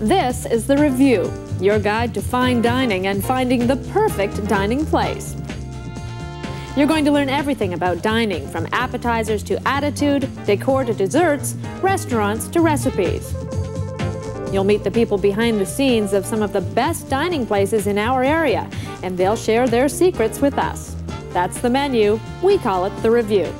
This is The Review, your guide to fine dining and finding the perfect dining place. You're going to learn everything about dining, from appetizers to attitude, decor to desserts, restaurants to recipes. You'll meet the people behind the scenes of some of the best dining places in our area, and they'll share their secrets with us. That's the menu. We call it The Review.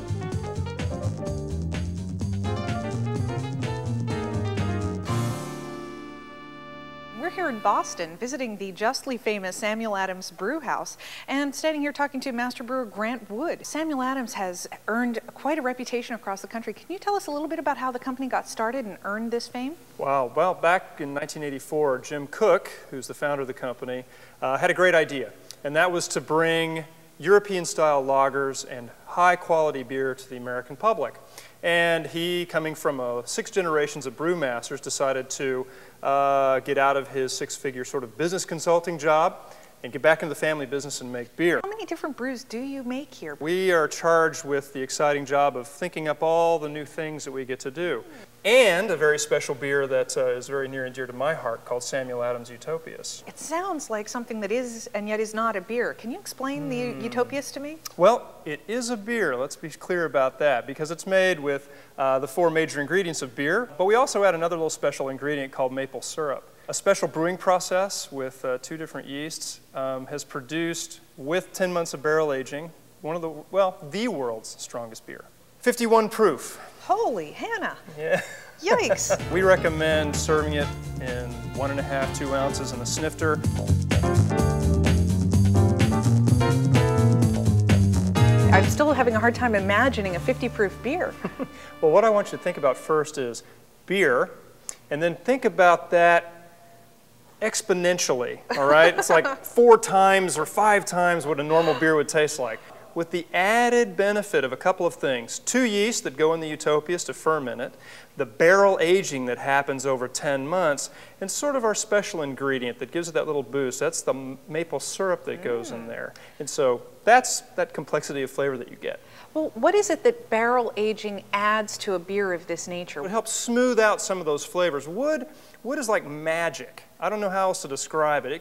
We're here in Boston visiting the justly famous Samuel Adams Brew House and standing here talking to Master Brewer Grant Wood. Samuel Adams has earned quite a reputation across the country. Can you tell us a little bit about how the company got started and earned this fame? Wow, well, back in 1984, Jim Koch, who's the founder of the company, had a great idea, and that was to bring European-style lagers and high-quality beer to the American public. And he, coming from 6 generations of brewmasters, decided to get out of his 6-figure sort of business consulting job and get back into the family business and make beer. How many different brews do you make here? We are charged with the exciting job of thinking up all the new things that we get to do. And a very special beer that is very near and dear to my heart called Samuel Adams Utopias. It sounds like something that is and yet is not a beer. Can you explain the Utopias to me? Well, it is a beer, let's be clear about that, because it's made with the 4 major ingredients of beer, but we also add another little special ingredient called maple syrup. A special brewing process with 2 different yeasts has produced, with 10 months of barrel aging, one of the, well, the world's strongest beer. 51 proof. Holy Hannah! Yeah. Yikes! We recommend serving it in 1.5 to 2 ounces in a snifter. I'm still having a hard time imagining a 50 proof beer. Well, what I want you to think about first is beer, and then think about that exponentially, all right? It's like 4 times or 5 times what a normal beer would taste like, with the added benefit of a couple of things. 2 yeasts that go in the Utopias to ferment it, the barrel aging that happens over 10 months, and sort of our special ingredient that gives it that little boost. That's the maple syrup that goes in there. And so that's that complexity of flavor that you get. Well, what is it that barrel aging adds to a beer of this nature? It helps smooth out some of those flavors. Wood is like magic. I don't know how else to describe it.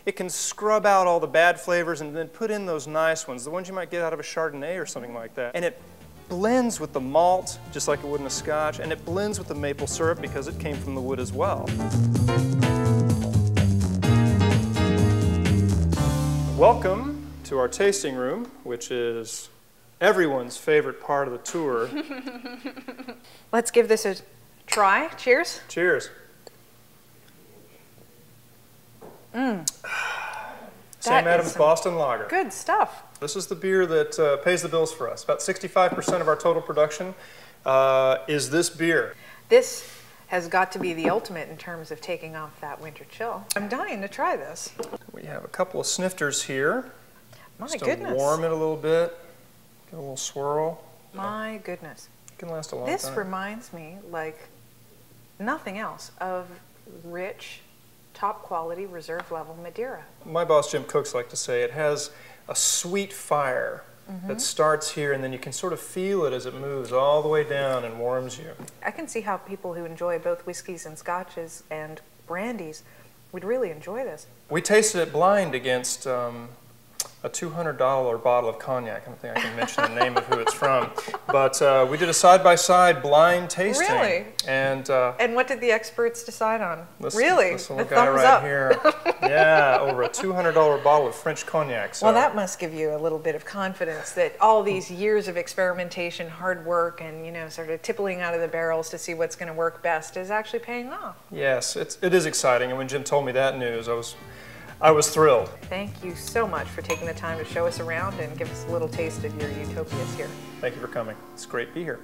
It can scrub out all the bad flavors and then put in those nice ones, the ones you might get out of a Chardonnay or something like that. And it blends with the malt, just like it would in a Scotch, and it blends with the maple syrup because it came from the wood as well. Welcome to our tasting room, which is everyone's favorite part of the tour. Let's give this a try. Cheers. Cheers. Sam Adams Boston Lager. Good stuff. This is the beer that pays the bills for us. About 65% of our total production is this beer. This has got to be the ultimate in terms of taking off that winter chill. I'm dying to try this. We have a couple of snifters here. My just goodness. To warm it a little bit. Give it a little swirl. My goodness. It can last a long This time. reminds me, like nothing else, of rich, top quality, reserve level Madeira. My boss Jim Cooks liked to say it has a sweet fire that starts here, and then you can sort of feel it as it moves all the way down and warms you. I can see how people who enjoy both whiskeys and scotches and brandies would really enjoy this. We tasted it blind against a $200 bottle of cognac. I don't think I can mention the name of who it's from. But we did a side-by-side blind tasting. Really? And what did the experts decide on? This Really? little The guy thumbs right up. here. Yeah, over a $200 bottle of French cognac. So. Well, that must give you a little bit of confidence that all these years of experimentation, hard work, and sort of tippling out of the barrels to see what's going to work best is actually paying off. Yes, it is exciting. And when Jim told me that news, I was thrilled. Thank you so much for taking the time to show us around and give us a little taste of your Utopias here. Thank you for coming. It's great to be here.